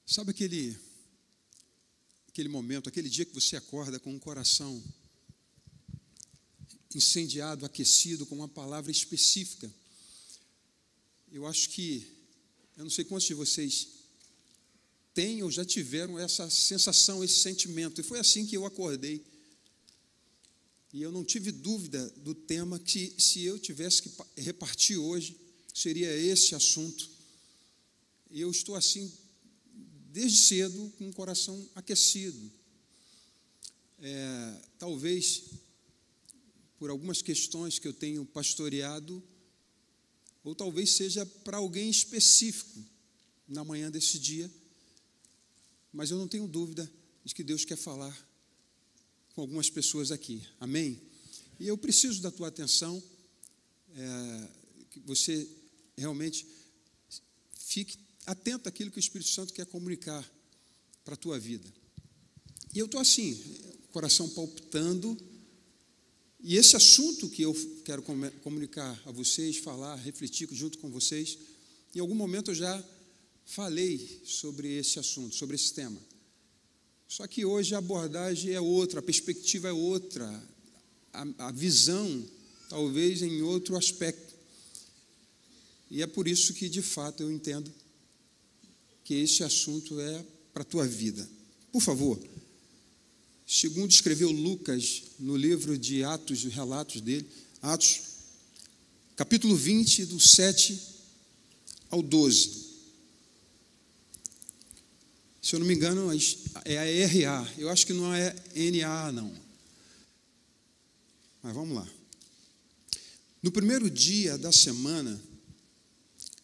Sabe aquele momento, aquele dia que você acorda com um coração incendiado, aquecido, com uma palavra específica? Eu não sei quantos de vocês têm ou já tiveram essa sensação, esse sentimento. E foi assim que eu acordei. E eu não tive dúvida do tema que, se eu tivesse que repartir hoje, seria esse assunto. E eu estou assim, desde cedo, com o coração aquecido. Talvez, por algumas questões que eu tenho pastoreado, ou talvez seja para alguém específico na manhã desse dia, mas eu não tenho dúvida de que Deus quer falar com algumas pessoas aqui, amém? E eu preciso da tua atenção, que você realmente fique atento àquilo que o Espírito Santo quer comunicar para a tua vida. E eu estou assim, coração palpitando, e esse assunto que eu quero comunicar a vocês, falar, refletir junto com vocês, em algum momento eu já falei sobre esse assunto, sobre esse tema. Só que hoje a abordagem é outra, a perspectiva é outra, a visão talvez em outro aspecto. E é por isso que, de fato, eu entendo que esse assunto é para a tua vida. Por favor, segundo escreveu Lucas no livro de Atos, os relatos dele, Atos, capítulo 20, do 7 ao 12. Se eu não me engano, é a RA. Eu acho que não é NA, não. Mas vamos lá. No primeiro dia da semana,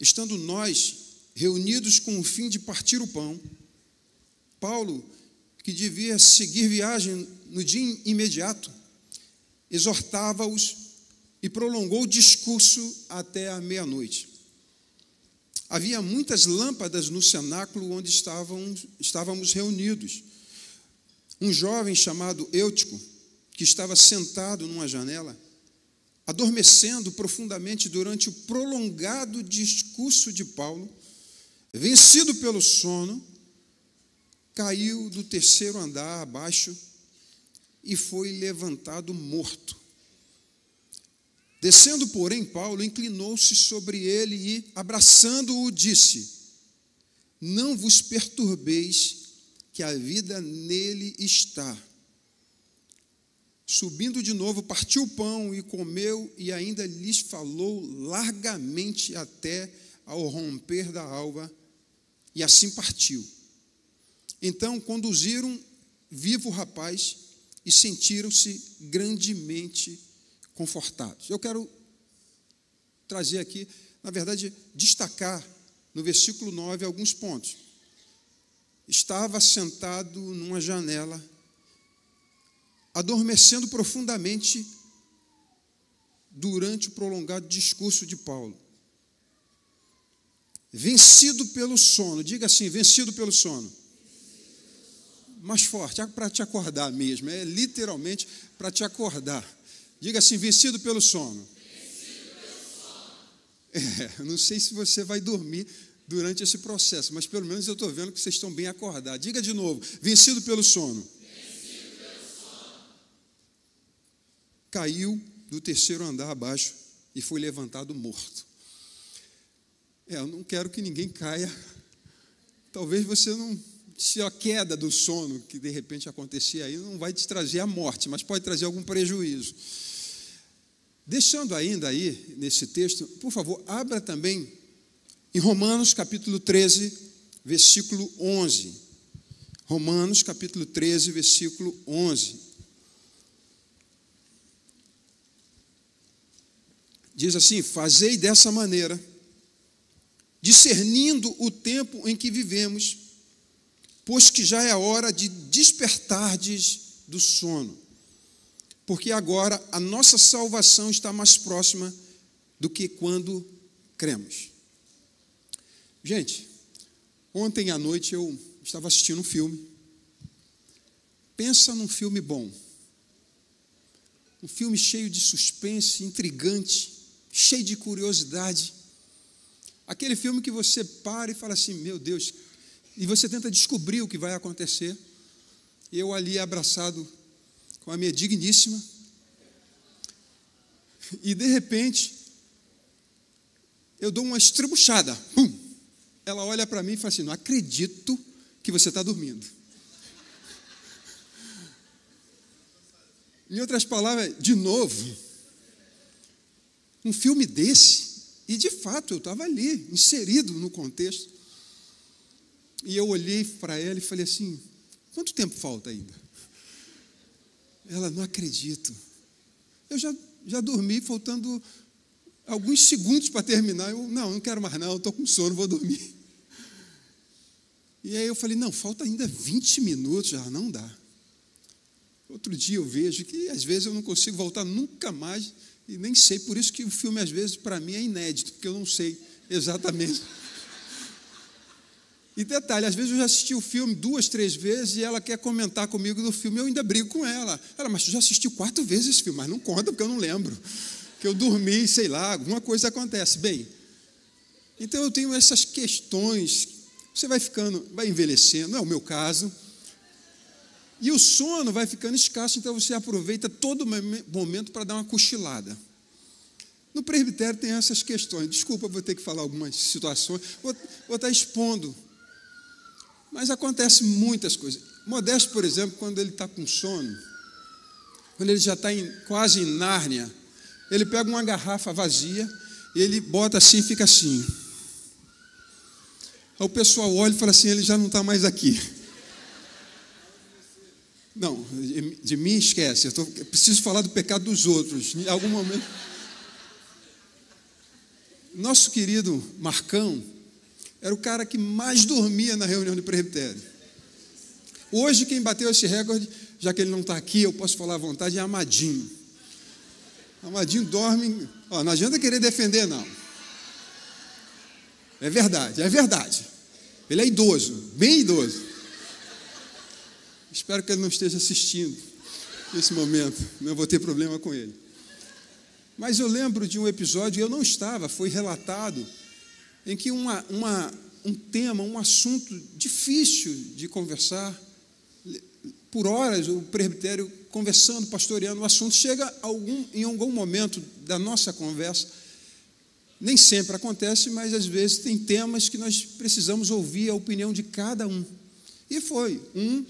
estando nós reunidos com o fim de partir o pão, Paulo, que devia seguir viagem no dia imediato, exortava-os e prolongou o discurso até a meia-noite. Havia muitas lâmpadas no cenáculo onde estávamos reunidos. Um jovem chamado Eutico, que estava sentado numa janela, adormecendo profundamente durante o prolongado discurso de Paulo, vencido pelo sono, caiu do terceiro andar abaixo e foi levantado morto. Descendo, porém, Paulo inclinou-se sobre ele e, abraçando-o, disse: não vos perturbeis, que a vida nele está. Subindo de novo, partiu o pão e comeu, e ainda lhes falou largamente até ao romper da alva, e assim partiu. Então conduziram vivo o rapaz e sentiram-se grandemente confortados. Eu quero trazer aqui, na verdade, destacar no versículo 9 alguns pontos. Estava sentado numa janela, adormecendo profundamente durante o prolongado discurso de Paulo. Vencido pelo sono, diga assim, vencido pelo sono. Mais forte, para te acordar mesmo, é literalmente para te acordar. Diga assim, vencido pelo sono. Não sei se você vai dormir durante esse processo, mas pelo menos eu estou vendo que vocês estão bem acordados. Diga de novo, vencido pelo sono. Caiu do terceiro andar abaixo e foi levantado morto. Eu não quero que ninguém caia. Talvez você não... Se a queda do sono que de repente acontecer aí não vai te trazer a morte, mas pode trazer algum prejuízo. Deixando ainda aí nesse texto, por favor, abra também em Romanos capítulo 13, versículo 11. Romanos capítulo 13, versículo 11. Diz assim: fazei dessa maneira, discernindo o tempo em que vivemos, pois que já é hora de despertardes do sono, porque agora a nossa salvação está mais próxima do que quando cremos. Gente, ontem à noite eu estava assistindo um filme. Pensa num filme bom, um filme cheio de suspense, intrigante, cheio de curiosidade. Aquele filme que você para e fala assim, meu Deus, e você tenta descobrir o que vai acontecer. Eu ali abraçado com a minha digníssima, e de repente, eu dou uma estribuchada. Pum! Ela olha para mim e fala assim, não acredito que você está dormindo. Em outras palavras, de novo, um filme desse, e de fato eu estava ali, inserido no contexto, e eu olhei para ela e falei assim, quanto tempo falta ainda? Ela, não acredito. Eu já dormi, faltando alguns segundos para terminar. Eu, não quero mais não, estou com sono, vou dormir. E aí eu falei, não, falta ainda 20 minutos, já não dá. Outro dia eu vejo que às vezes eu não consigo voltar nunca mais, e nem sei, por isso que o filme às vezes para mim é inédito, porque eu não sei exatamente. E detalhe, às vezes eu já assisti o filme 2, 3 vezes e ela quer comentar comigo do filme, eu ainda brigo com ela. Ela, mas tu já assistiu 4 vezes esse filme, mas não conta porque eu não lembro. Que eu dormi, sei lá, alguma coisa acontece. Bem, então eu tenho essas questões, você vai envelhecendo, não é o meu caso, e o sono vai ficando escasso, então você aproveita todo momento para dar uma cochilada. No presbitério tem essas questões, desculpa, vou ter que falar algumas situações, vou estar expondo, mas acontece muitas coisas. Modesto, por exemplo, quando ele está com sono, quando ele já está quase em Nárnia, ele pega uma garrafa vazia, ele bota assim e fica assim. Aí o pessoal olha e fala assim, ele já não está mais aqui. Não, de mim esquece, eu preciso falar do pecado dos outros. Em algum momento. Nosso querido Marcão era o cara que mais dormia na reunião de presbitério. Hoje, quem bateu esse recorde, já que ele não está aqui, eu posso falar à vontade, é Amadinho. Amadinho dorme, não adianta querer defender, não. É verdade, é verdade. Ele é idoso, bem idoso. Espero que ele não esteja assistindo nesse momento, não vou ter problema com ele. Mas eu lembro de um episódio, eu não estava, foi relatado, em que um tema, um assunto difícil de conversar, por horas o presbitério conversando, pastoreando o assunto, chega em algum momento da nossa conversa, nem sempre acontece, mas às vezes tem temas que nós precisamos ouvir a opinião de cada um. E foi 1,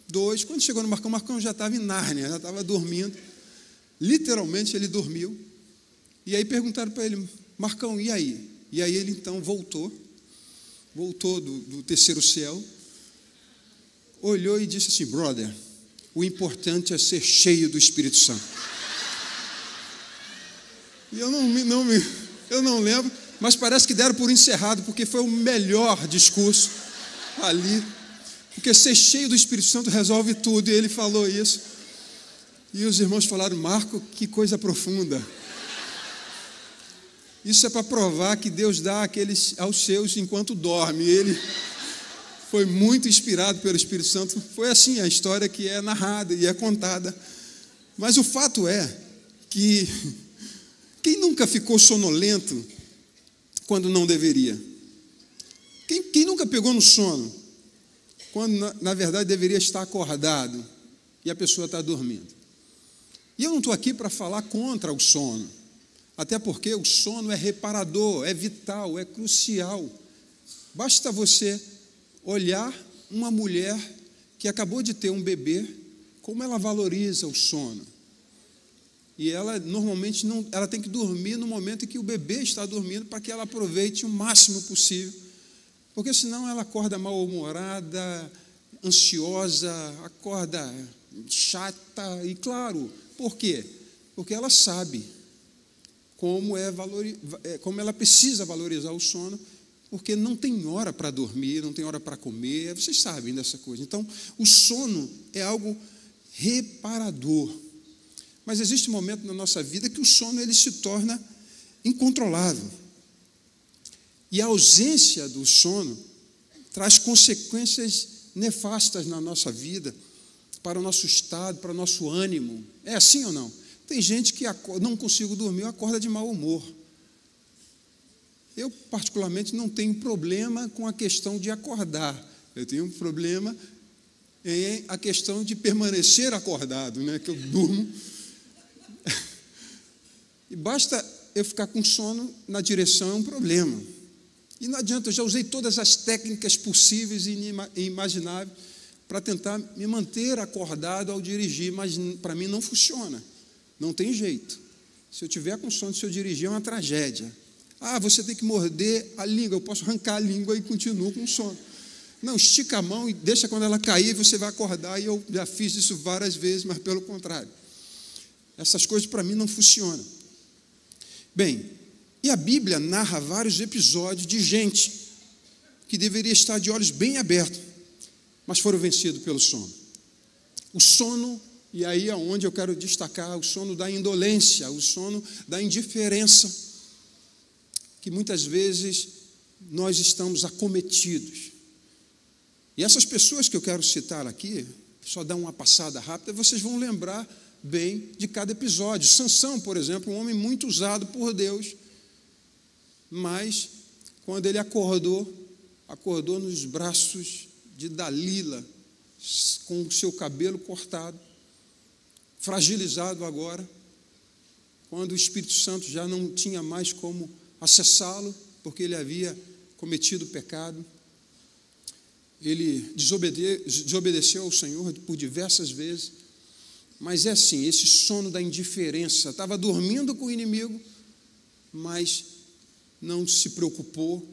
2, quando chegou no Marcão, Marcão já estava em Nárnia, já estava dormindo, literalmente ele dormiu, e aí perguntaram para ele, Marcão, e aí? E aí ele então voltou do terceiro céu, olhou e disse assim, brother, o importante é ser cheio do Espírito Santo. E eu não lembro, mas parece que deram por encerrado, porque foi o melhor discurso ali, porque ser cheio do Espírito Santo resolve tudo, e ele falou isso, e os irmãos falaram, Marco, que coisa profunda. Isso é para provar que Deus dá aqueles aos seus enquanto dorme. Ele foi muito inspirado pelo Espírito Santo. Foi assim a história que é narrada e é contada. Mas o fato é que quem nunca ficou sonolento quando não deveria? Quem nunca pegou no sono quando, na verdade, deveria estar acordado e a pessoa está dormindo? E eu não estou aqui para falar contra o sono. Até porque o sono é reparador, é vital, é crucial. Basta você olhar uma mulher que acabou de ter um bebê, como ela valoriza o sono. E ela normalmente ela tem que dormir no momento em que o bebê está dormindo para que ela aproveite o máximo possível. Porque senão ela acorda mal-humorada, ansiosa, acorda chata. E claro, por quê? Porque ela sabe como ela precisa valorizar o sono, porque não tem hora para dormir, não tem hora para comer, vocês sabem dessa coisa. Então, o sono é algo reparador. Mas existe um momento na nossa vida que o sono ele se torna incontrolável. E a ausência do sono traz consequências nefastas na nossa vida, para o nosso estado, para o nosso ânimo. É assim ou não? Tem gente que não consigo dormir, acorda de mau humor. Eu, particularmente, não tenho problema com a questão de acordar. Eu tenho um problema em a questão de permanecer acordado, né? Que eu durmo. E basta eu ficar com sono na direção, é um problema. E não adianta, eu já usei todas as técnicas possíveis e imagináveis para tentar me manter acordado ao dirigir, mas para mim não funciona. Não tem jeito. Se eu tiver com sono, se eu dirigir, é uma tragédia. Ah, você tem que morder a língua. Eu posso arrancar a língua e continuo com sono. Não, estica a mão e deixa quando ela cair, você vai acordar. E eu já fiz isso várias vezes, mas pelo contrário. Essas coisas para mim não funcionam. Bem, e a Bíblia narra vários episódios de gente que deveria estar de olhos bem abertos, mas foram vencidos pelo sono. O sono, e aí é onde eu quero destacar, o sono da indolência, o sono da indiferença, que muitas vezes nós estamos acometidos. E essas pessoas que eu quero citar aqui, só dar uma passada rápida, vocês vão lembrar bem de cada episódio. Sansão, por exemplo, um homem muito usado por Deus, mas quando ele acordou nos braços de Dalila, com o seu cabelo cortado, fragilizado agora, quando o Espírito Santo já não tinha mais como acessá-lo, porque ele havia cometido pecado. Ele desobedeceu ao Senhor por diversas vezes, mas é assim, esse sono da indiferença, estava dormindo com o inimigo, mas não se preocupou,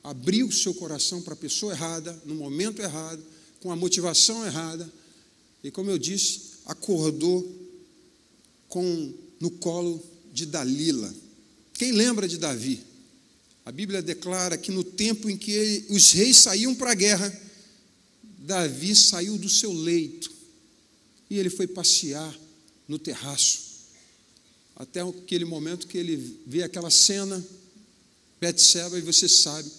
abriu o seu coração para a pessoa errada, no momento errado, com a motivação errada, e como eu disse, acordou no colo de Dalila. Quem lembra de Davi? A Bíblia declara que no tempo em que os reis saíam para a guerra, Davi saiu do seu leito e ele foi passear no terraço, até aquele momento que ele vê aquela cena, Betseba, e você sabe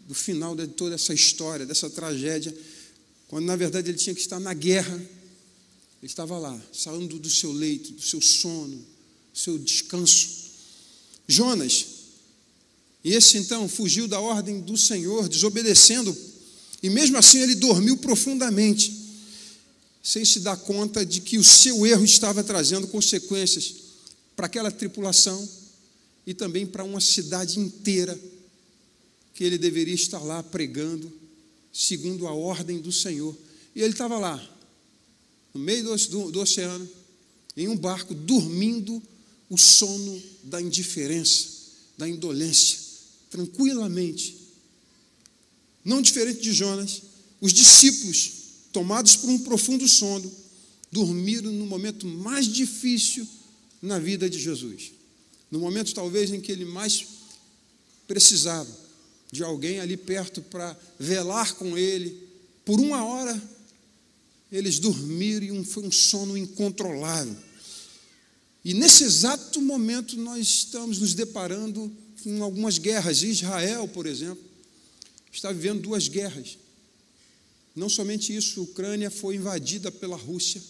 do final de toda essa história, dessa tragédia, quando na verdade ele tinha que estar na guerra. Ele estava lá, saindo do seu leito, do seu sono, do seu descanso. Jonas, e esse então fugiu da ordem do Senhor, desobedecendo, e mesmo assim ele dormiu profundamente, sem se dar conta de que o seu erro estava trazendo consequências para aquela tripulação e também para uma cidade inteira que ele deveria estar lá pregando, segundo a ordem do Senhor. E ele estava lá, no meio do oceano, em um barco, dormindo o sono da indiferença, da indolência, tranquilamente. Não diferente de Jonas, os discípulos, tomados por um profundo sono, dormiram no momento mais difícil na vida de Jesus. No momento, talvez, em que ele mais precisava de alguém ali perto para velar com ele. Por 1 hora, eles dormiram e foi um sono incontrolável. E nesse exato momento, nós estamos nos deparando com algumas guerras. Israel, por exemplo, está vivendo 2 guerras. Não somente isso, a Ucrânia foi invadida pela Rússia,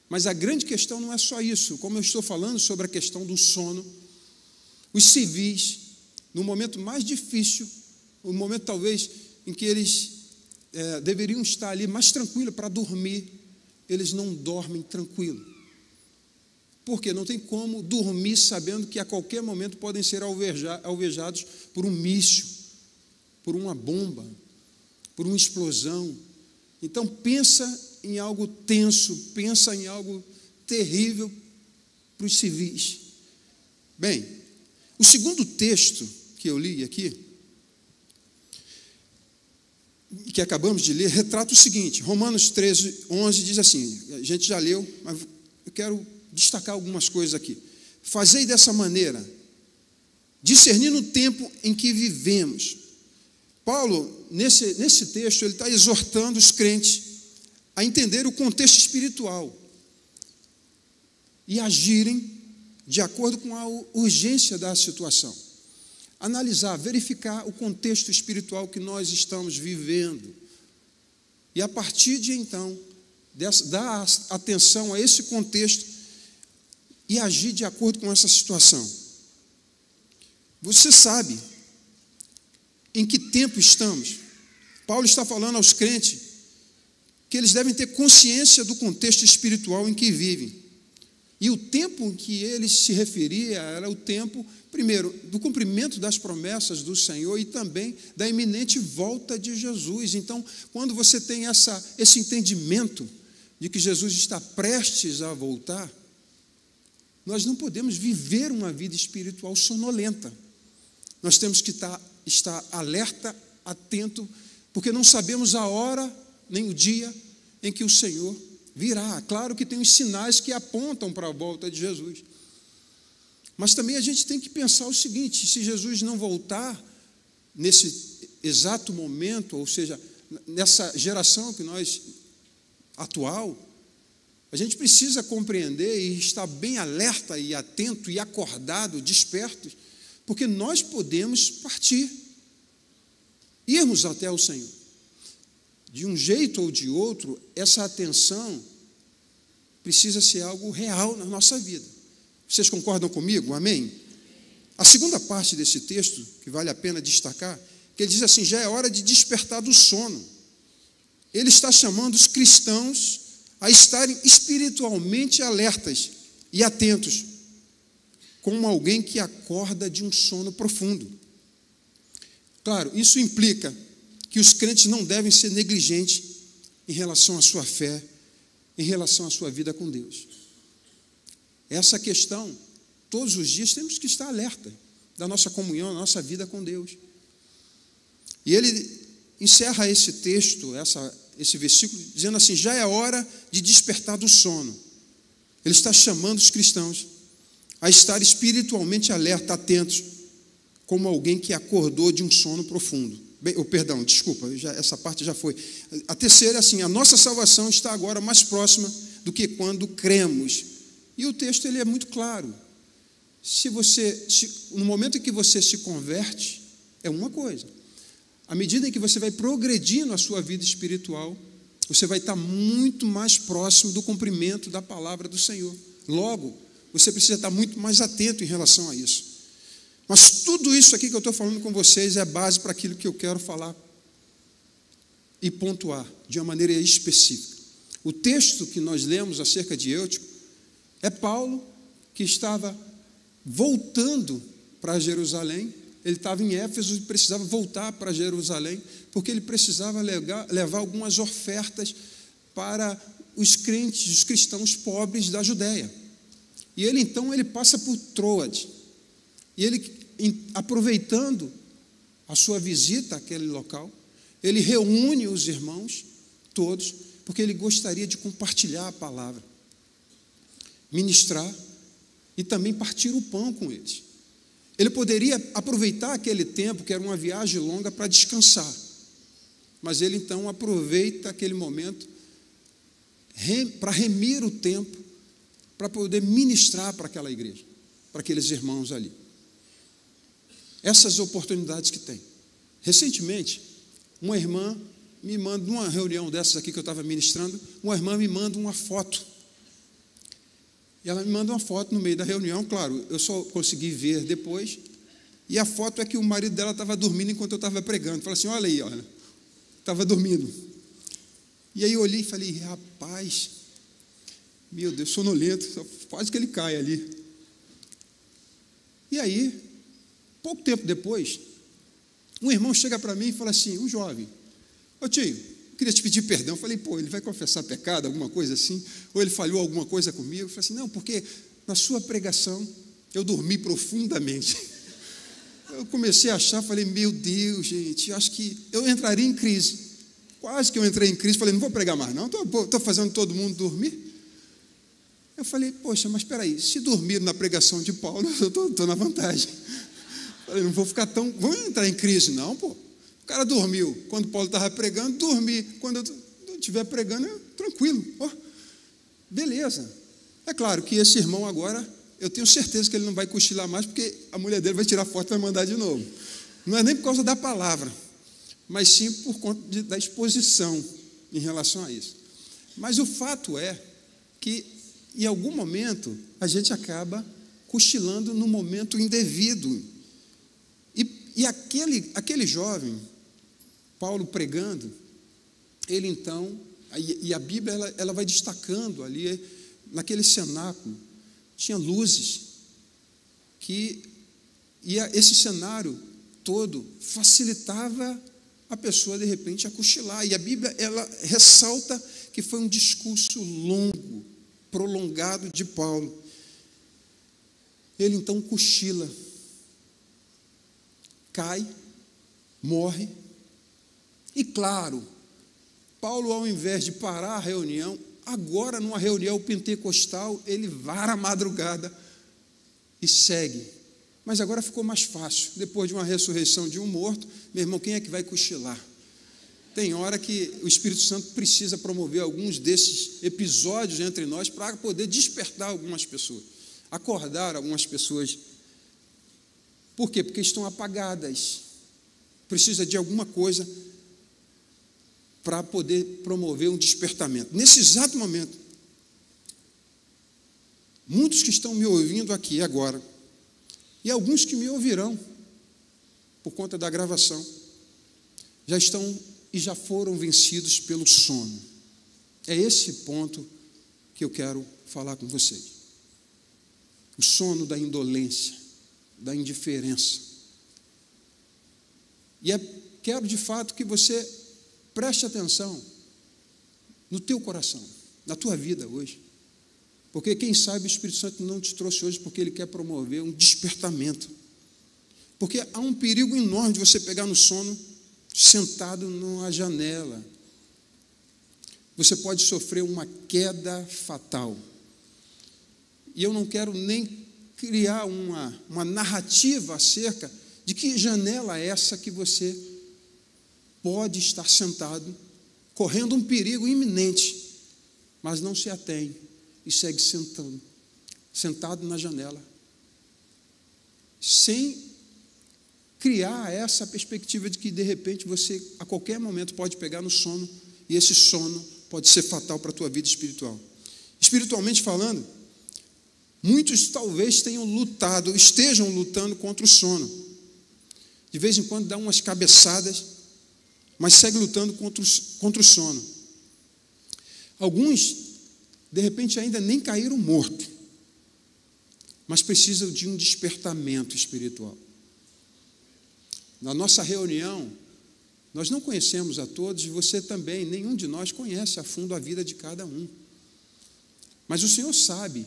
mas a grande questão não é só isso. Como eu estou falando sobre a questão do sono, os civis, no momento mais difícil, o momento talvez em que eles deveriam estar ali mais tranquilos para dormir, eles não dormem tranquilo. Porque não tem como dormir sabendo que a qualquer momento podem ser alvejados por um míssil, por uma bomba, por uma explosão. Então pensa em algo tenso, pensa em algo terrível para os civis. Bem, o segundo texto que eu li aqui, que acabamos de ler, retrata o seguinte. Romanos 13, 11 diz assim, a gente já leu, mas eu quero destacar algumas coisas aqui. Fazei dessa maneira, discernindo o tempo em que vivemos. Paulo, nesse texto, ele está exortando os crentes a entender o contexto espiritual e agirem de acordo com a urgência da situação. Analisar, verificar o contexto espiritual que nós estamos vivendo. E a partir de então, dar atenção a esse contexto e agir de acordo com essa situação. Você sabe em que tempo estamos? Paulo está falando aos crentes que eles devem ter consciência do contexto espiritual em que vivem. E o tempo em que ele se referia era o tempo, primeiro, do cumprimento das promessas do Senhor e também da iminente volta de Jesus. Então, quando você tem esse entendimento de que Jesus está prestes a voltar, nós não podemos viver uma vida espiritual sonolenta. Nós temos que estar alerta, atento, porque não sabemos a hora nem o dia em que o Senhor virá. Claro que tem os sinais que apontam para a volta de Jesus. Mas também a gente tem que pensar o seguinte: se Jesus não voltar nesse exato momento, ou seja, nessa geração que nós atual, a gente precisa compreender e estar bem alerta e atento e acordado, despertos, porque nós podemos partir, irmos até o Senhor. De um jeito ou de outro, essa atenção precisa ser algo real na nossa vida. Vocês concordam comigo? Amém? A segunda parte desse texto, que vale a pena destacar, que ele diz assim: já é hora de despertar do sono. Ele está chamando os cristãos a estarem espiritualmente alertas e atentos, como alguém que acorda de um sono profundo. Claro, isso implica que os crentes não devem ser negligentes em relação à sua fé, em relação à sua vida com Deus. Essa questão, todos os dias temos que estar alerta da nossa comunhão, da nossa vida com Deus. E ele encerra esse texto, esse versículo, dizendo assim: já é hora de despertar do sono. Ele está chamando os cristãos a estar espiritualmente alerta, atentos, como alguém que acordou de um sono profundo. Perdão, desculpa, essa parte já foi. A terceira é assim: a nossa salvação está agora mais próxima do que quando cremos. E o texto ele é muito claro. No momento em que você se converte, é uma coisa. À medida em que você vai progredindo na sua vida espiritual, você vai estar muito mais próximo do cumprimento da palavra do Senhor. Logo, você precisa estar muito mais atento em relação a isso. Mas tudo isso aqui que eu estou falando com vocês é base para aquilo que eu quero falar e pontuar de uma maneira específica. O texto que nós lemos acerca de Eutico é Paulo, que estava voltando para Jerusalém. Ele estava em Éfeso e precisava voltar para Jerusalém, porque ele precisava levar algumas ofertas para os crentes, os cristãos pobres da Judéia. E ele então passa por Troade. E ele, aproveitando a sua visita àquele local, ele reúne os irmãos todos, porque ele gostaria de compartilhar a palavra, ministrar e também partir o pão com eles. Ele poderia aproveitar aquele tempo, que era uma viagem longa, para descansar. Mas ele então aproveita aquele momento para remir o tempo, para poder ministrar para aquela igreja, para aqueles irmãos ali. Essas oportunidades que tem. Recentemente, uma irmã me manda, numa reunião dessas aqui que eu estava ministrando, uma irmã me manda uma foto. E ela me manda uma foto no meio da reunião, claro, eu só consegui ver depois, e a foto é que o marido dela estava dormindo enquanto eu estava pregando. Falei assim: olha aí, olha, estava dormindo. E aí eu olhei e falei: rapaz, meu Deus, sonolento, quase que ele cai ali. E aí, pouco tempo depois, um irmão chega para mim e fala assim: um jovem, ô tio, queria te pedir perdão. Eu falei: pô, ele vai confessar pecado, alguma coisa assim? Ou ele falhou alguma coisa comigo? Eu falei assim: não, porque na sua pregação eu dormi profundamente. Eu comecei a achar, falei: meu Deus, gente, acho que eu entraria em crise. Quase que eu entrei em crise, falei: não vou pregar mais não, estou fazendo todo mundo dormir. Eu falei: poxa, mas espera aí, se dormir na pregação de Paulo, eu estou na vantagem. Falei: não vou ficar vamos entrar em crise não, pô. O cara dormiu quando Paulo estava pregando, dormi quando eu estiver pregando, tranquilo. Beleza. É claro que esse irmão agora, eu tenho certeza que ele não vai cochilar mais, porque a mulher dele vai tirar foto e vai mandar de novo. Não é nem por causa da palavra, mas sim por conta da exposição em relação a isso. Mas o fato é que, em algum momento, a gente acaba cochilando no momento indevido. E aquele jovem, Paulo pregando, ele então, e a Bíblia ela vai destacando ali, naquele cenáculo, tinha luzes, esse cenário todo facilitava a pessoa, de repente, a cochilar. E a Bíblia, ela ressalta que foi um discurso longo, prolongado de Paulo. Ele então cochila, cai, morre. E claro, Paulo, ao invés de parar a reunião, agora numa reunião pentecostal, ele vara a madrugada e segue. Mas agora ficou mais fácil. Depois de uma ressurreição de um morto, meu irmão, quem é que vai cochilar? Tem hora que o Espírito Santo precisa promover alguns desses episódios entre nós para poder despertar algumas pessoas, acordar algumas pessoas. Por quê? Porque estão apagadas. Precisa de alguma coisa para poder promover um despertamento. Nesse exato momento, muitos que estão me ouvindo aqui agora, e alguns que me ouvirão, por conta da gravação, já estão e já foram vencidos pelo sono. É esse ponto que eu quero falar com vocês. O sono da indolência, da indiferença. E quero de fato que você preste atenção no teu coração, na tua vida hoje. Porque quem sabe o Espírito Santo não te trouxe hoje porque ele quer promover um despertamento. Porque há um perigo enorme de você pegar no sono sentado numa janela. Você pode sofrer uma queda fatal. E eu não quero nem criar uma narrativa acerca de que janela é essa que você pode estar sentado, correndo um perigo iminente, mas não se atém e segue sentado na janela, sem criar essa perspectiva de que, de repente, você, a qualquer momento, pode pegar no sono, e esse sono pode ser fatal para a tua vida espiritual. Espiritualmente falando, muitos talvez estejam lutando contra o sono. De vez em quando dá umas cabeçadas, mas segue lutando contra o sono. Alguns, de repente, ainda nem caíram mortos, mas precisam de um despertamento espiritual. Na nossa reunião, nós não conhecemos a todos, e você também, nenhum de nós conhece a fundo a vida de cada um. Mas o Senhor sabe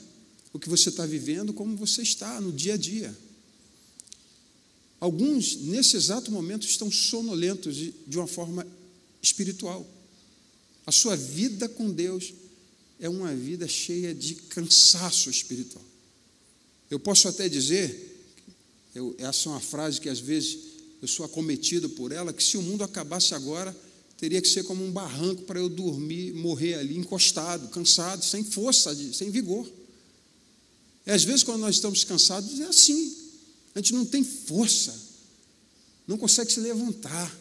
o que você está vivendo, como você está no dia a dia. Alguns, nesse exato momento, estão sonolentos de uma forma espiritual. A sua vida com Deus é uma vida cheia de cansaço espiritual. Eu posso até dizer, essa é uma frase que às vezes eu sou acometido por ela, que se o mundo acabasse agora, teria que ser como um barranco para eu dormir, morrer ali, encostado, cansado, sem força, sem vigor. E às vezes, quando nós estamos cansados, é assim. A gente não tem força, não consegue se levantar.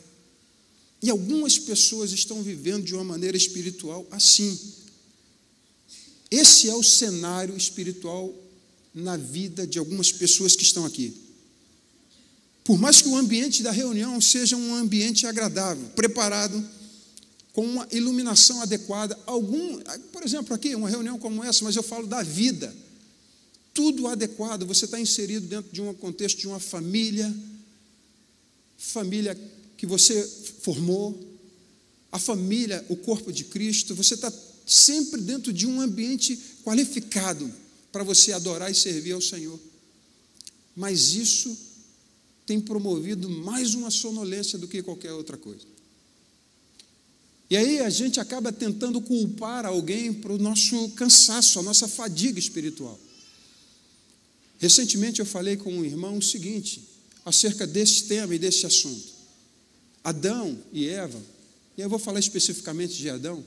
E algumas pessoas estão vivendo de uma maneira espiritual assim. Esse é o cenário espiritual na vida de algumas pessoas que estão aqui. Por mais que o ambiente da reunião seja um ambiente agradável, preparado, com uma iluminação adequada, por exemplo, aqui, uma reunião como essa, mas eu falo da vida, tudo adequado, você está inserido dentro de um contexto de uma família que você formou, a família, o corpo de Cristo, você está sempre dentro de um ambiente qualificado para você adorar e servir ao Senhor. Mas isso tem promovido mais uma sonolência do que qualquer outra coisa. E aí a gente acaba tentando culpar alguém para o nosso cansaço, a nossa fadiga espiritual. Recentemente eu falei com um irmão o seguinte, acerca desse tema e desse assunto. Adão e Eva, e eu vou falar especificamente de Adão,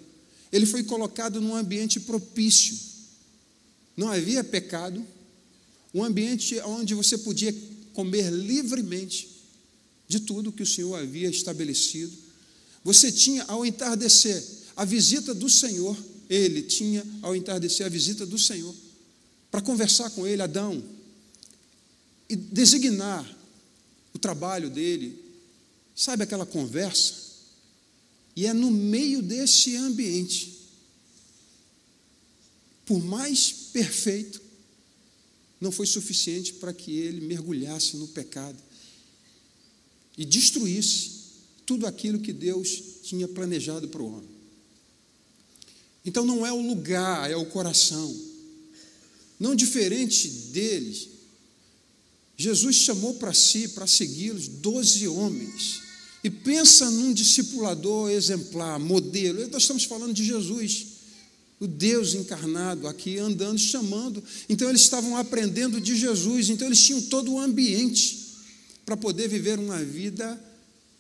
ele foi colocado num ambiente propício. Não havia pecado, um ambiente onde você podia comer livremente de tudo que o Senhor havia estabelecido. Você tinha, ao entardecer, a visita do Senhor, ele tinha, ao entardecer, a visita do Senhor, para conversar com ele, Adão, e designar o trabalho dele, sabe aquela conversa? E é no meio desse ambiente, por mais perfeito, não foi suficiente para que ele mergulhasse no pecado e destruísse tudo aquilo que Deus tinha planejado para o homem. Então não é o lugar, é o coração. Não diferente deles, Jesus chamou para si, para segui-los, 12 homens. E pensa num discipulador exemplar, modelo. Nós estamos falando de Jesus, o Deus encarnado aqui andando, chamando. Então eles estavam aprendendo de Jesus, então eles tinham todo o ambiente para poder viver uma vida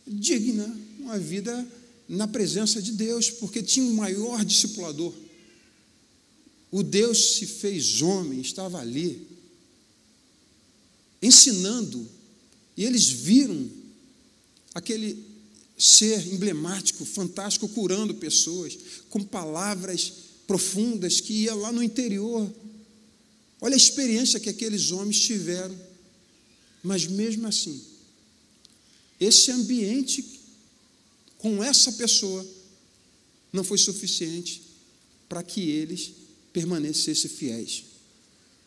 digna, uma vida na presença de Deus, porque tinha um maior discipulador. O Deus se fez homem, estava ali, ensinando, e eles viram aquele ser emblemático, fantástico, curando pessoas, com palavras profundas, que ia lá no interior. Olha a experiência que aqueles homens tiveram, mas mesmo assim, esse ambiente com essa pessoa não foi suficiente para que eles permanecessem fiéis.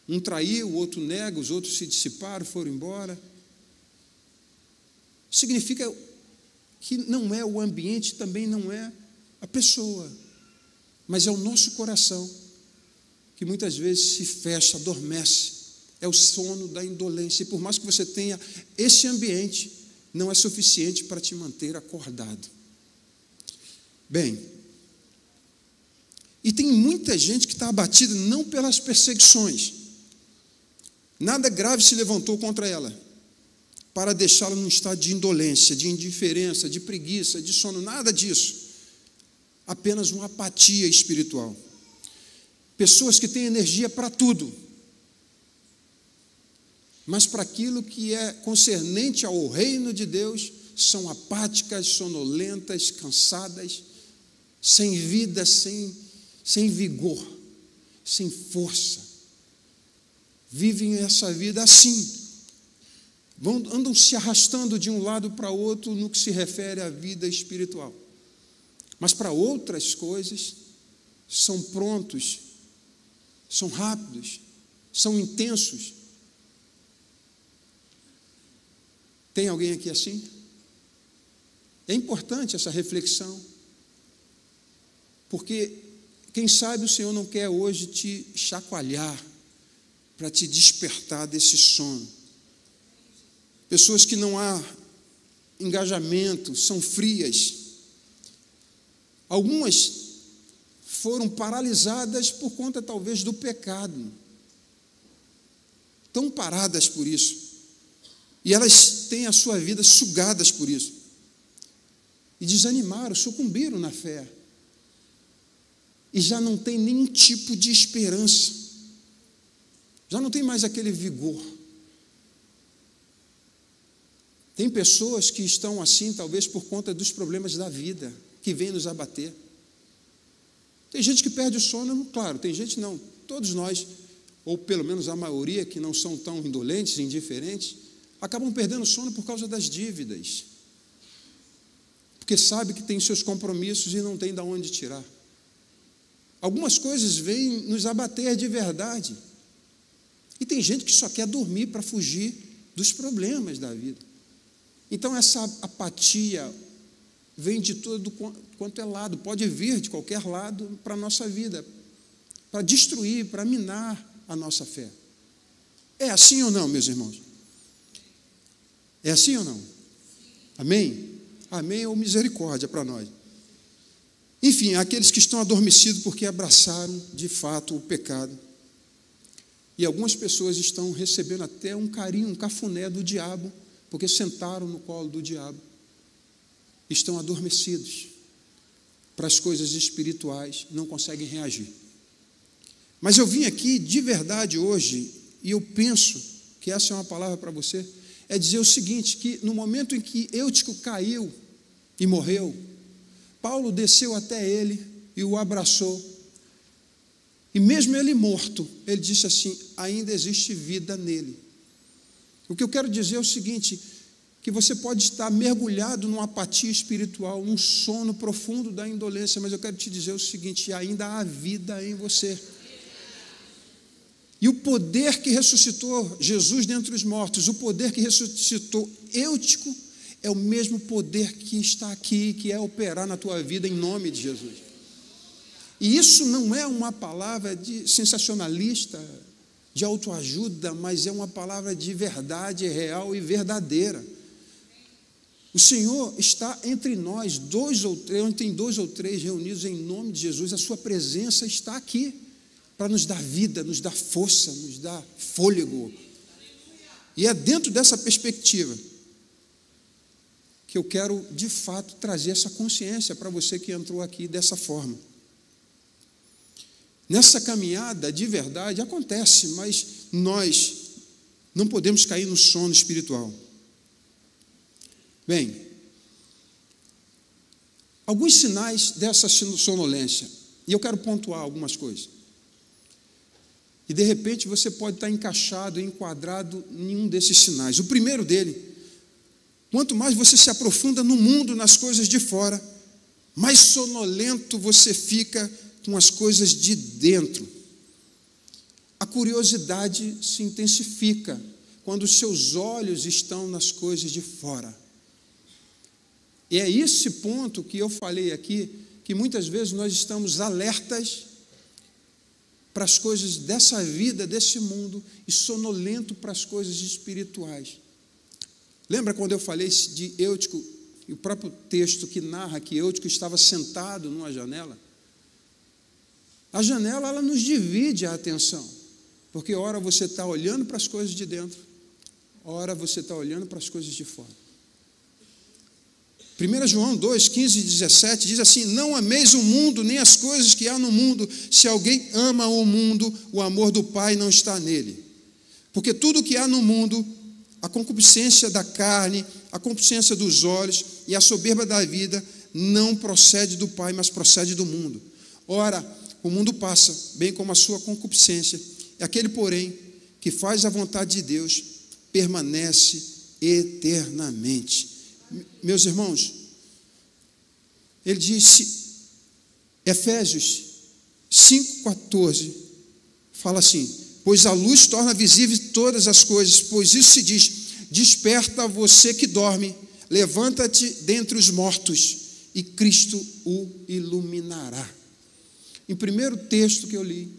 Um traiu, o outro nega, os outros se dissiparam, foram embora. Significa que não é o ambiente, também não é a pessoa, mas é o nosso coração, que muitas vezes se fecha, adormece. É o sono da indolência. E por mais que você tenha esse ambiente, não é suficiente para te manter acordado. Bem, e tem muita gente que está abatida não pelas perseguições. Nada grave se levantou contra ela, para deixá-la num estado de indolência, de indiferença, de preguiça, de sono, nada disso. Apenas uma apatia espiritual. Pessoas que têm energia para tudo, mas para aquilo que é concernente ao reino de Deus, são apáticas, sonolentas, cansadas, sem vida, sem vigor, sem força. Vivem essa vida assim, andam se arrastando de um lado para o outro no que se refere à vida espiritual. Mas para outras coisas, são prontos, são rápidos, são intensos. Tem alguém aqui assim? É importante essa reflexão, porque quem sabe o Senhor não quer hoje te chacoalhar, para te despertar desse sono. Pessoas que não há engajamento, são frias. Algumas foram paralisadas por conta talvez do pecado. Estão paradas por isso. E elas têm a sua vida sugadas por isso. E desanimaram, sucumbiram na fé. E já não tem nenhum tipo de esperança. Já não tem mais aquele vigor. Tem pessoas que estão assim, talvez por conta dos problemas da vida, que vêm nos abater. Tem gente que perde o sono, claro, tem gente não, todos nós, ou pelo menos a maioria que não são tão indolentes, indiferentes, acabam perdendo o sono por causa das dívidas. Porque sabe que tem seus compromissos e não tem de onde tirar. Algumas coisas vêm nos abater de verdade. E tem gente que só quer dormir para fugir dos problemas da vida. Então essa apatia vem de todo quanto é lado, pode vir de qualquer lado para a nossa vida, para destruir, para minar a nossa fé. É assim ou não, meus irmãos? É assim ou não? Amém? Amém ou misericórdia para nós? Enfim, aqueles que estão adormecidos porque abraçaram de fato o pecado. E algumas pessoas estão recebendo até um carinho, um cafuné do diabo, porque sentaram no colo do diabo. Estão adormecidos para as coisas espirituais, não conseguem reagir. Mas eu vim aqui de verdade hoje, e eu penso que essa é uma palavra para você, é dizer o seguinte, que no momento em que Eutico caiu e morreu, Paulo desceu até ele e o abraçou. E mesmo ele morto, ele disse assim, ainda existe vida nele. O que eu quero dizer é o seguinte, que você pode estar mergulhado numa apatia espiritual, num sono profundo da indolência, mas eu quero te dizer o seguinte: ainda há vida em você. E o poder que ressuscitou Jesus dentre os mortos, o poder que ressuscitou Eutico, é o mesmo poder que está aqui, que é operar na tua vida em nome de Jesus. E isso não é uma palavra de sensacionalista, de autoajuda, mas é uma palavra de verdade real e verdadeira. O Senhor está entre nós, onde tem 2 ou 3 reunidos em nome de Jesus, a sua presença está aqui, para nos dar vida, nos dar força, nos dar fôlego. E é dentro dessa perspectiva que eu quero, de fato, trazer essa consciência para você que entrou aqui dessa forma. Nessa caminhada, de verdade, acontece, mas nós não podemos cair no sono espiritual. Bem, alguns sinais dessa sonolência, e eu quero pontuar algumas coisas. E de repente você pode estar encaixado, enquadrado em um desses sinais. O primeiro dele: quanto mais você se aprofunda no mundo, nas coisas de fora, mais sonolento você fica com as coisas de dentro. A curiosidade se intensifica quando os seus olhos estão nas coisas de fora. E é esse ponto que eu falei aqui, que muitas vezes nós estamos alertas para as coisas dessa vida, desse mundo, e sonolento para as coisas espirituais. Lembra quando eu falei de Eutico, e o próprio texto que narra que Eutico estava sentado numa janela? A janela, ela nos divide a atenção, porque ora você está olhando para as coisas de dentro, ora você está olhando para as coisas de fora. 1 João 2, 15 e 17 diz assim: não ameis o mundo, nem as coisas que há no mundo. Se alguém ama o mundo, o amor do Pai não está nele. Porque tudo que há no mundo, a concupiscência da carne, a concupiscência dos olhos e a soberba da vida, não procede do Pai, mas procede do mundo. Ora, o mundo passa, bem como a sua concupiscência. Aquele, porém, que faz a vontade de Deus, permanece eternamente. Meus irmãos, ele disse, Efésios 5,14, fala assim: pois a luz torna visíveis todas as coisas, pois isso se diz: desperta você que dorme, levanta-te dentre os mortos, e Cristo o iluminará. Em primeiro texto que eu li,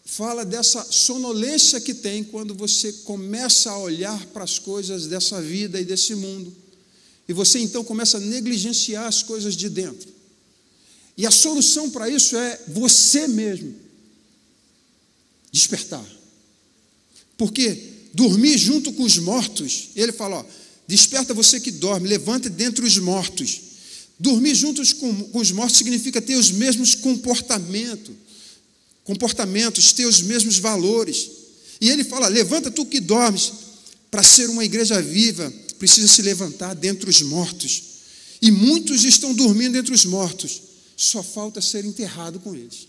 fala dessa sonolência que tem quando você começa a olhar para as coisas dessa vida e desse mundo, e você então começa a negligenciar as coisas de dentro. E a solução para isso é você mesmo despertar. Porque dormir junto com os mortos, ele fala, ó, desperta você que dorme, levanta dentre os mortos. Dormir juntos com os mortos significa ter os mesmos comportamentos, ter os mesmos valores. E ele fala, levanta tu que dormes. Para ser uma igreja viva, precisa se levantar dentre os mortos. E muitos estão dormindo entre os mortos, só falta ser enterrado com eles.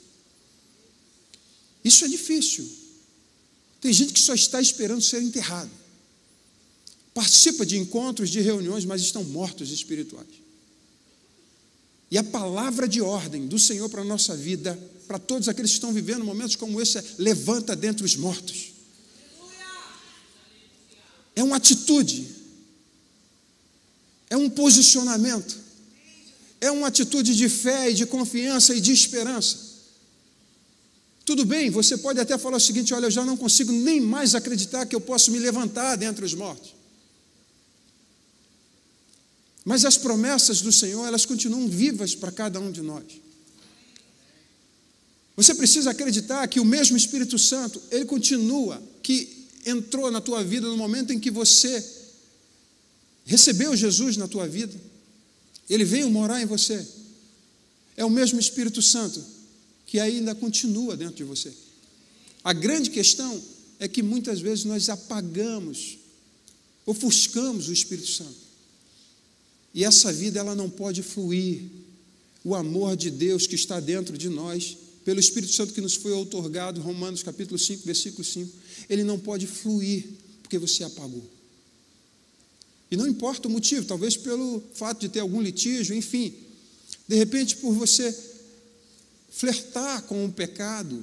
Isso é difícil. Tem gente que só está esperando ser enterrado. Participa de encontros, de reuniões, mas estão mortos espirituais. E a palavra de ordem do Senhor para a nossa vida, para todos aqueles que estão vivendo momentos como esse, é: levanta dentre os mortos. É uma atitude, é um posicionamento, é uma atitude de fé e de confiança e de esperança. Tudo bem, você pode até falar o seguinte: olha, eu já não consigo nem mais acreditar que eu posso me levantar dentre os mortos. Mas as promessas do Senhor, elas continuam vivas para cada um de nós. Você precisa acreditar que o mesmo Espírito Santo, ele continua, que entrou na tua vida no momento em que você recebeu Jesus na tua vida, ele veio morar em você. É o mesmo Espírito Santo que ainda continua dentro de você. A grande questão é que muitas vezes nós apagamos, ofuscamos o Espírito Santo. E essa vida, ela não pode fluir. O amor de Deus que está dentro de nós, pelo Espírito Santo que nos foi outorgado, Romanos capítulo 5, versículo 5, ele não pode fluir, porque você apagou. E não importa o motivo, talvez pelo fato de ter algum litígio, enfim. De repente, por você flertar com o pecado.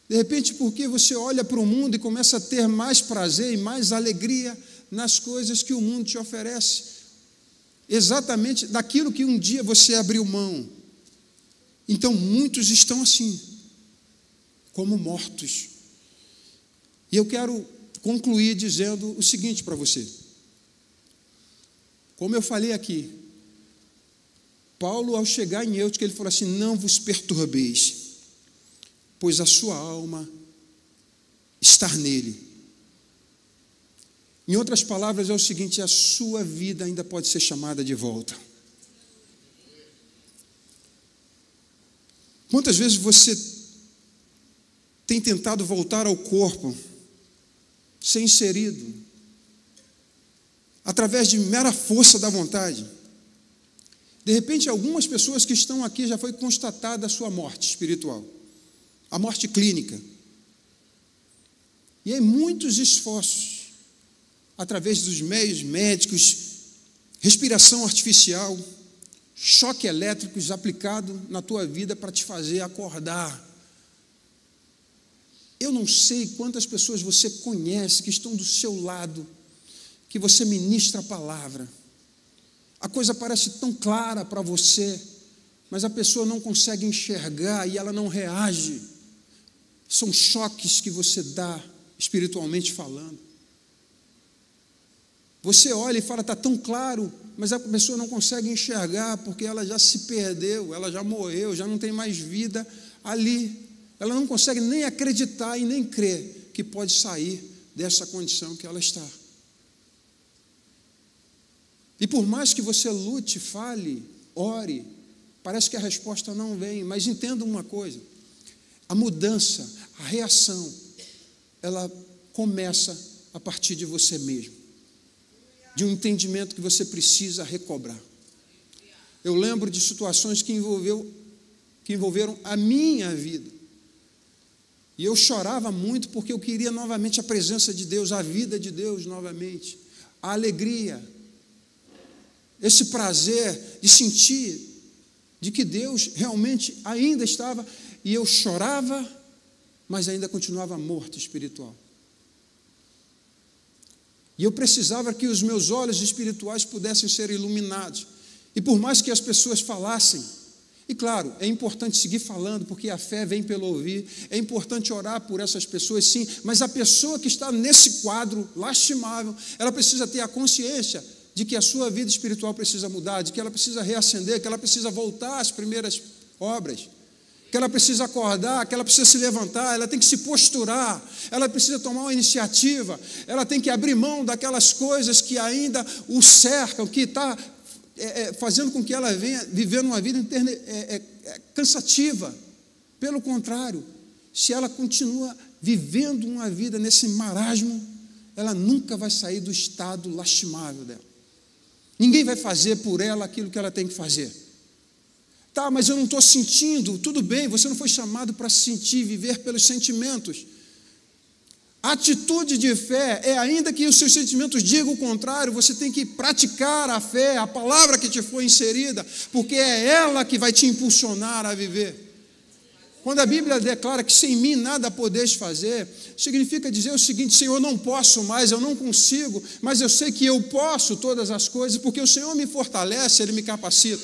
De repente, porque você olha para o mundo e começa a ter mais prazer e mais alegria nas coisas que o mundo te oferece. Exatamente daquilo que um dia você abriu mão. Então, muitos estão assim, como mortos. E eu quero concluir dizendo o seguinte para você. Como eu falei aqui, Paulo, ao chegar emÊutica, ele falou assim: não vos perturbeis, pois a sua alma está nele. Em outras palavras, é o seguinte: a sua vida ainda pode ser chamada de volta. Quantas vezes você tem tentado voltar ao corpo, ser inserido, através de mera força da vontade? De repente, algumas pessoas que estão aqui já foi constatada a sua morte espiritual, a morte clínica. E aí muitos esforços, através dos meios médicos, respiração artificial, choque elétricos aplicado na tua vida para te fazer acordar. Eu não sei quantas pessoas você conhece que estão do seu lado, que você ministra a palavra. A coisa parece tão clara para você, mas a pessoa não consegue enxergar e ela não reage. São choques que você dá, espiritualmente falando. Você olha e fala: está tão claro, mas a pessoa não consegue enxergar, porque ela já se perdeu, ela já morreu, já não tem mais vida ali. Ela não consegue nem acreditar e nem crer que pode sair dessa condição que ela está. E por mais que você lute, fale, ore, parece que a resposta não vem. Mas entenda uma coisa: a mudança, a reação, ela começa a partir de você mesmo, de um entendimento que você precisa recobrar. Eu lembro de situações que envolveram a minha vida. E eu chorava muito porque eu queria novamente a presença de Deus, a vida de Deus novamente, a alegria, esse prazer de sentir de que Deus realmente ainda estava, e eu chorava, mas ainda continuava morto espiritual. E eu precisava que os meus olhos espirituais pudessem ser iluminados. E por mais que as pessoas falassem, e claro, é importante seguir falando, porque a fé vem pelo ouvir, é importante orar por essas pessoas, sim, mas a pessoa que está nesse quadro lastimável, ela precisa ter a consciência de que a sua vida espiritual precisa mudar, de que ela precisa reacender, que ela precisa voltar às primeiras obras, que ela precisa acordar, que ela precisa se levantar, ela tem que se posturar, ela precisa tomar uma iniciativa, ela tem que abrir mão daquelas coisas que ainda o cercam, que está fazendo com que ela venha vivendo uma vida cansativa. Pelo contrário, se ela continua vivendo uma vida nesse marasmo, ela nunca vai sair do estado lastimável dela. Ninguém vai fazer por ela aquilo que ela tem que fazer. Tá, mas eu não estou sentindo. Tudo bem, você não foi chamado para sentir, viver pelos sentimentos. A atitude de fé é, ainda que os seus sentimentos digam o contrário, você tem que praticar a fé, a palavra que te foi inserida, porque é ela que vai te impulsionar a viver. Quando a Bíblia declara que sem mim nada podeis fazer, significa dizer o seguinte: Senhor, eu não posso mais, eu não consigo, mas eu sei que eu posso todas as coisas, porque o Senhor me fortalece, Ele me capacita.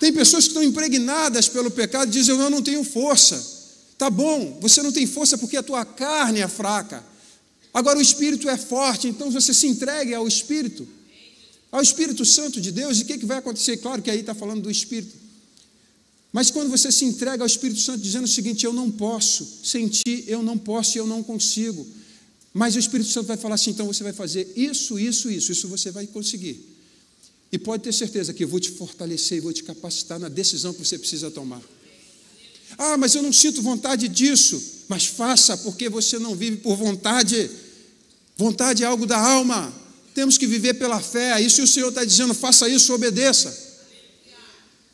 Tem pessoas que estão impregnadas pelo pecado e dizem: eu não tenho força. Tá bom, você não tem força porque a tua carne é fraca. Agora o Espírito é forte, então você se entregue ao Espírito Santo de Deus. E o que vai acontecer? Claro que aí está falando do Espírito. Mas quando você se entrega ao Espírito Santo dizendo o seguinte: eu não posso, sem ti eu não posso e eu não consigo. Mas o Espírito Santo vai falar assim: então você vai fazer isso você vai conseguir. E pode ter certeza que eu vou te fortalecer e vou te capacitar na decisão que você precisa tomar. Ah, mas eu não sinto vontade disso. Mas faça, porque você não vive por vontade. Vontade é algo da alma. Temos que viver pela fé. E se o Senhor está dizendo: faça isso, obedeça.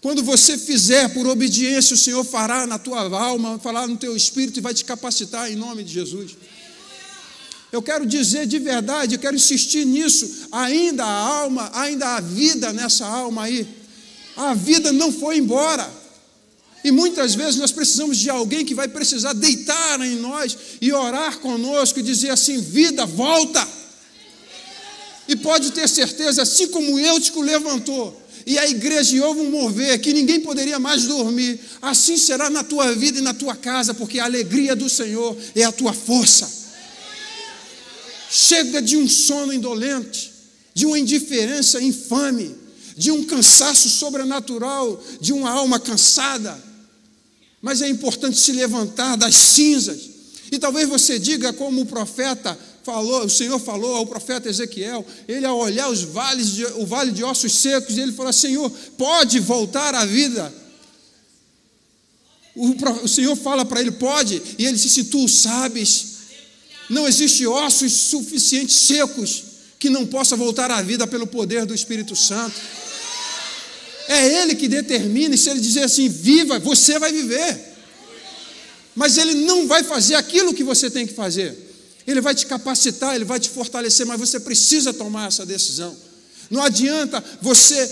Quando você fizer por obediência, o Senhor fará na tua alma, fará no teu espírito e vai te capacitar em nome de Jesus. Eu quero dizer de verdade, eu quero insistir nisso, ainda há alma, ainda há vida nessa alma aí. A vida não foi embora. E muitas vezes nós precisamos de alguém que vai precisar deitar em nós e orar conosco e dizer assim: vida, volta. E pode ter certeza, assim como eu te levantou, e a igreja e houve um mover que ninguém poderia mais dormir, assim será na tua vida e na tua casa, porque a alegria do Senhor é a tua força. Chega de um sono indolente, de uma indiferença infame, de um cansaço sobrenatural, de uma alma cansada. Mas é importante se levantar das cinzas. E talvez você diga como o profeta falou, o Senhor falou ao profeta Ezequiel, ele ao olhar o vale de ossos secos, ele falou: Senhor, pode voltar à vida. O Senhor fala para ele: pode, e ele disse: tu o sabes, não existe ossos suficientes secos que não possa voltar à vida pelo poder do Espírito Santo. É Ele que determina, e se Ele dizer assim: viva, você vai viver. Mas Ele não vai fazer aquilo que você tem que fazer. Ele vai te capacitar, Ele vai te fortalecer, mas você precisa tomar essa decisão. Não adianta você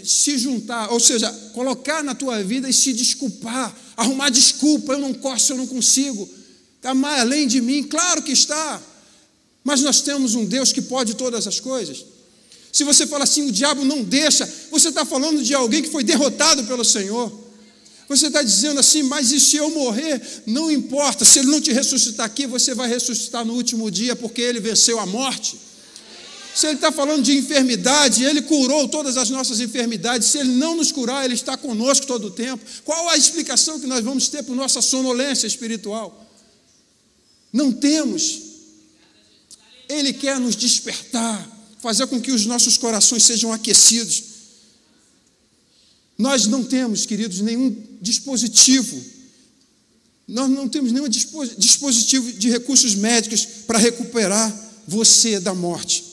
se juntar, ou seja, colocar na tua vida e se desculpar, arrumar desculpa: eu não posso, eu não consigo, está mais além de mim. Claro que está, mas nós temos um Deus que pode todas as coisas. Se você fala assim: o diabo não deixa, você está falando de alguém que foi derrotado pelo Senhor. Você está dizendo assim: mas e se eu morrer? Não importa, se Ele não te ressuscitar aqui, você vai ressuscitar no último dia, porque Ele venceu a morte. Se Ele está falando de enfermidade, Ele curou todas as nossas enfermidades. Se Ele não nos curar, Ele está conosco todo o tempo. Qual a explicação que nós vamos ter para nossa sonolência espiritual? Não temos. Ele quer nos despertar, fazer com que os nossos corações sejam aquecidos. Nós não temos, queridos, nenhum dispositivo, nós não temos nenhum dispositivo de recursos médicos para recuperar você da morte.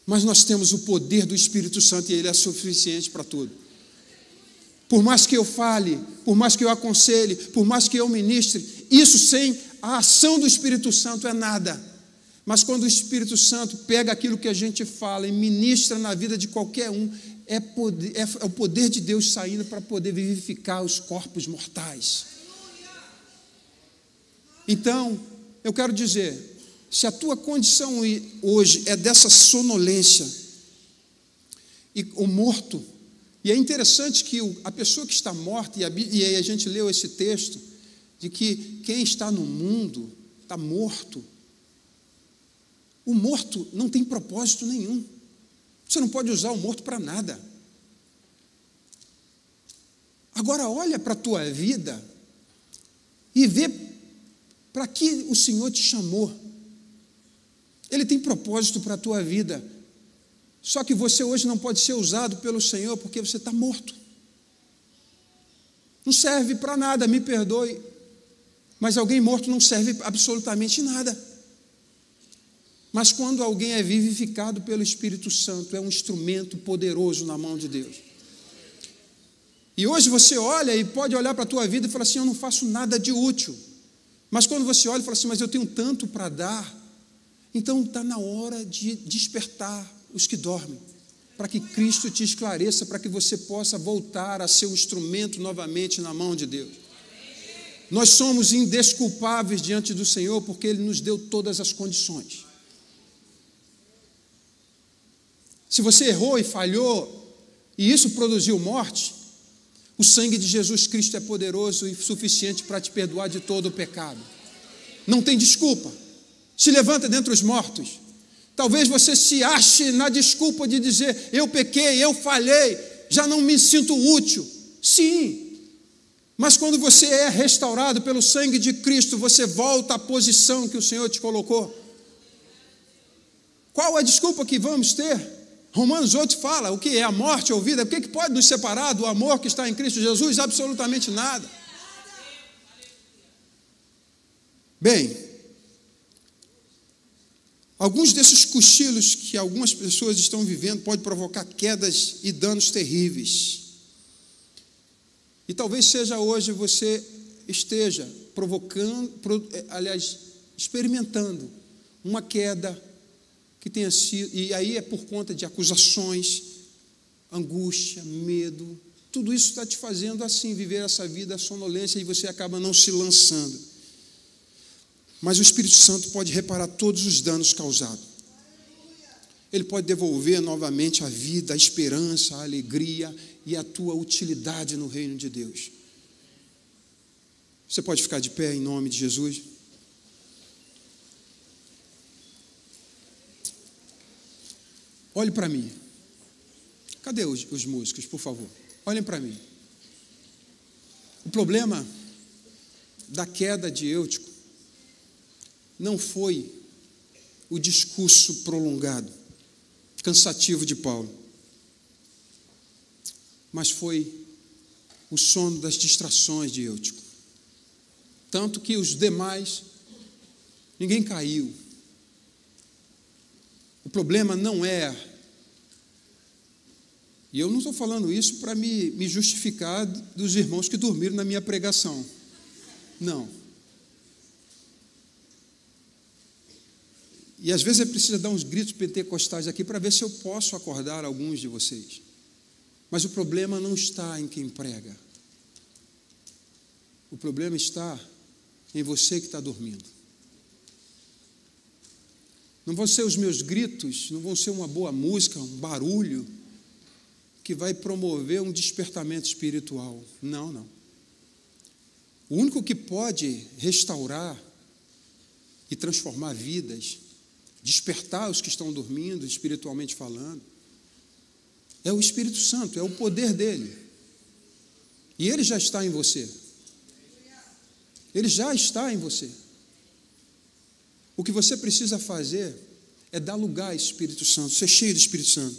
Mas nós temos o poder do Espírito Santo, e Ele é suficiente para tudo. Por mais que eu fale, por mais que eu aconselhe, por mais que eu ministre, isso sem a ação do Espírito Santo é nada. Mas quando o Espírito Santo pega aquilo que a gente fala e ministra na vida de qualquer um, é o poder de Deus saindo para poder vivificar os corpos mortais. Então, eu quero dizer, se a tua condição hoje é dessa sonolência, e o morto, e é interessante que a pessoa que está morta, e aí a gente leu esse texto, de que quem está no mundo está morto. O morto não tem propósito nenhum. Você não pode usar o morto para nada. Agora olha para a tua vida e vê para que o Senhor te chamou. Ele tem propósito para a tua vida. Só que você hoje não pode ser usado pelo Senhor porque você está morto. Não serve para nada, me perdoe, mas alguém morto não serve absolutamente nada. Mas quando alguém é vivificado pelo Espírito Santo, é um instrumento poderoso na mão de Deus. E hoje você olha e pode olhar para a tua vida e falar assim: eu não faço nada de útil. Mas quando você olha e fala assim: mas eu tenho tanto para dar, então está na hora de despertar os que dormem, para que Cristo te esclareça, para que você possa voltar a ser um instrumento novamente na mão de Deus. Nós somos indesculpáveis diante do Senhor, porque Ele nos deu todas as condições. Se você errou e falhou, e isso produziu morte, o sangue de Jesus Cristo é poderoso e suficiente para te perdoar de todo o pecado. Não tem desculpa. Se levanta dentre os mortos. Talvez você se ache na desculpa de dizer: eu pequei, eu falhei, já não me sinto útil. Sim, mas quando você é restaurado pelo sangue de Cristo, você volta à posição que o Senhor te colocou. Qual a desculpa que vamos ter? Romanos 8 fala: o que é a morte ou vida? O que pode nos separar do amor que está em Cristo Jesus? Absolutamente nada. Bem, alguns desses cochilos que algumas pessoas estão vivendo podem provocar quedas e danos terríveis. E talvez seja hoje você esteja experimentando uma queda que tenha sido, e aí é por conta de acusações, angústia, medo, tudo isso está te fazendo assim, viver essa vida sonolência, e você acaba não se lançando. Mas o Espírito Santo pode reparar todos os danos causados. Ele pode devolver novamente a vida, a esperança, a alegria e a tua utilidade no reino de Deus. Você pode ficar de pé em nome de Jesus? Olhe para mim. Cadê os músicos, por favor? Olhem para mim. O problema da queda de Eutico não foi o discurso prolongado, cansativo de Paulo, mas foi o sono das distrações de Eutico. Tanto que os demais, ninguém caiu. O problema não é, e eu não estou falando isso para me justificar dos irmãos que dormiram na minha pregação. Não. E às vezes é preciso dar uns gritos pentecostais aqui para ver se eu posso acordar alguns de vocês. Mas o problema não está em quem prega. O problema está em você que está dormindo. Não vão ser os meus gritos, não vão ser uma boa música, um barulho que vai promover um despertamento espiritual. Não, não. O único que pode restaurar e transformar vidas, despertar os que estão dormindo, espiritualmente falando, é o Espírito Santo, é o poder dele. E ele já está em você. Ele já está em você. O que você precisa fazer é dar lugar ao Espírito Santo, ser cheio do Espírito Santo.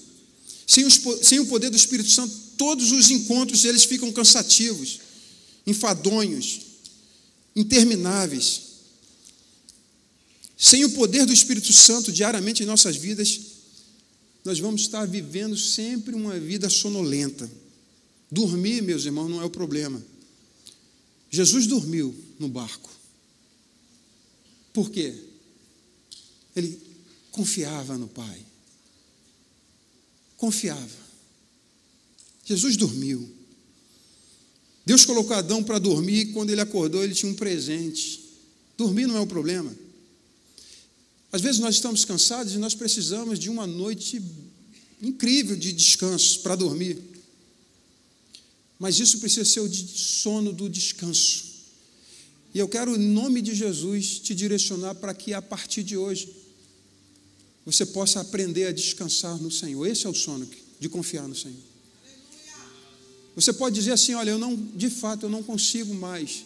Sem o poder do Espírito Santo, todos os encontros eles ficam cansativos, enfadonhos, intermináveis. Sem o poder do Espírito Santo diariamente em nossas vidas, nós vamos estar vivendo sempre uma vida sonolenta. Dormir, meus irmãos, não é o problema. Jesus dormiu no barco. Por quê? Ele confiava no Pai. Confiava. Jesus dormiu. Deus colocou Adão para dormir e quando ele acordou, ele tinha um presente. Dormir não é o problema. Às vezes nós estamos cansados e nós precisamos de uma noite incrível de descanso para dormir. Mas isso precisa ser o sono do descanso. E eu quero, em nome de Jesus, te direcionar para que a partir de hoje você possa aprender a descansar no Senhor. Esse é o sono de confiar no Senhor. Você pode dizer assim, olha, de fato eu não consigo mais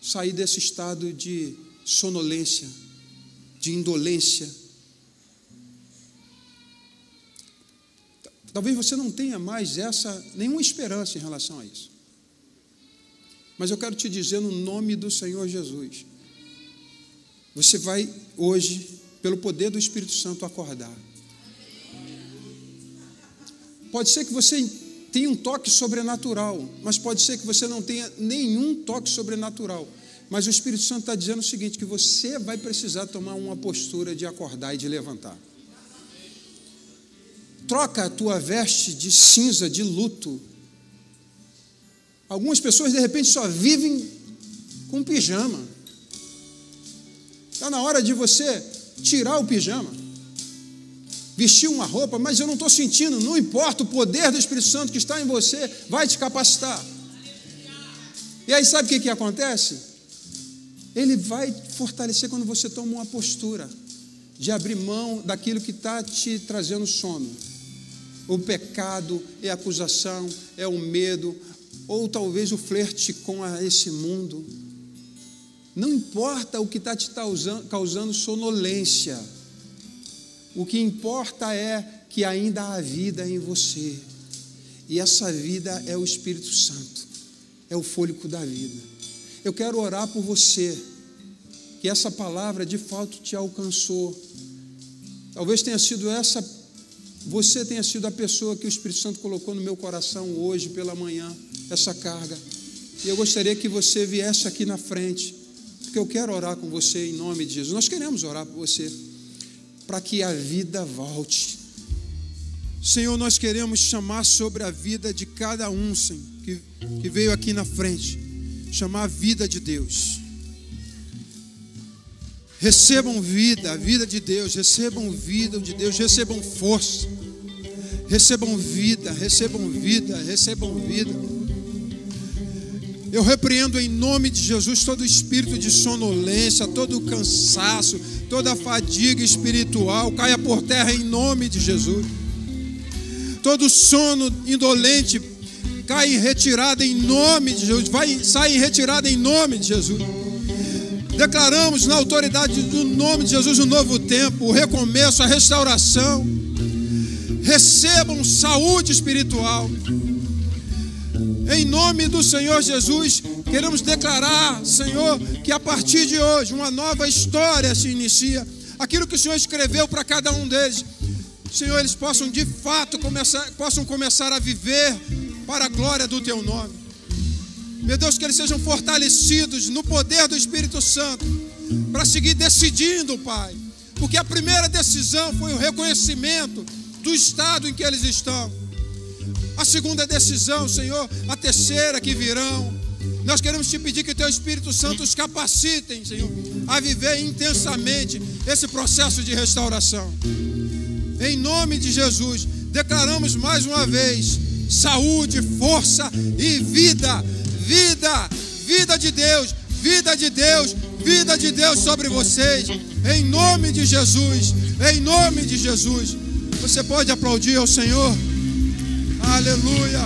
sair desse estado de sonolência, de indolência. Talvez você não tenha mais nenhuma esperança em relação a isso. Mas eu quero te dizer no nome do Senhor Jesus, você vai hoje, pelo poder do Espírito Santo, acordar. Pode ser que você tenha um toque sobrenatural, mas pode ser que você não tenha nenhum toque sobrenatural. Mas o Espírito Santo está dizendo o seguinte, que você vai precisar tomar uma postura de acordar e de levantar. Troca a tua veste de cinza, de luto. Algumas pessoas, de repente, só vivem com pijama. Está na hora de você tirar o pijama, vestir uma roupa, mas eu não estou sentindo, não importa, o poder do Espírito Santo que está em você vai te capacitar. E aí sabe o que acontece? Ele vai fortalecer quando você toma uma postura de abrir mão daquilo que está te trazendo sono. O pecado é a acusação, é o medo, ou talvez o flerte com esse mundo. Não importa o que está te causando sonolência. O que importa é que ainda há vida em você. E essa vida é o Espírito Santo. É o fôlego da vida. Eu quero orar por você, que essa palavra de fato te alcançou. Talvez você tenha sido a pessoa que o Espírito Santo colocou no meu coração hoje pela manhã, essa carga. E eu gostaria que você viesse aqui na frente, que eu quero orar com você em nome de Jesus. Nós queremos orar por você, para que a vida volte. Senhor, nós queremos chamar sobre a vida de cada um, Senhor, que veio aqui na frente, chamar a vida de Deus. Recebam vida, a vida de Deus, recebam vida de Deus, recebam força, recebam vida, recebam vida, recebam vida. Eu repreendo em nome de Jesus todo espírito de sonolência, todo cansaço, toda fadiga espiritual, caia por terra em nome de Jesus. Todo sono indolente cai em retirada em nome de Jesus, sai em retirada em nome de Jesus. Declaramos na autoridade do nome de Jesus um novo tempo, o recomeço, a restauração. Recebam saúde espiritual. Em nome do Senhor Jesus, queremos declarar, Senhor, que a partir de hoje uma nova história se inicia. Aquilo que o Senhor escreveu para cada um deles, Senhor, eles possam de fato começar a viver para a glória do Teu nome. Meu Deus, que eles sejam fortalecidos no poder do Espírito Santo para seguir decidindo, Pai. Porque a primeira decisão foi o reconhecimento do estado em que eles estão. A segunda decisão, Senhor, a terceira que virão. Nós queremos te pedir que Teu Espírito Santo os capacitem, Senhor, a viver intensamente esse processo de restauração. Em nome de Jesus, declaramos mais uma vez saúde, força e vida. Vida, vida de Deus, vida de Deus, vida de Deus sobre vocês. Em nome de Jesus, em nome de Jesus. Você pode aplaudir ao Senhor? Aleluia.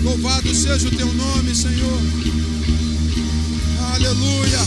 Louvado seja o Teu nome, Senhor. Aleluia.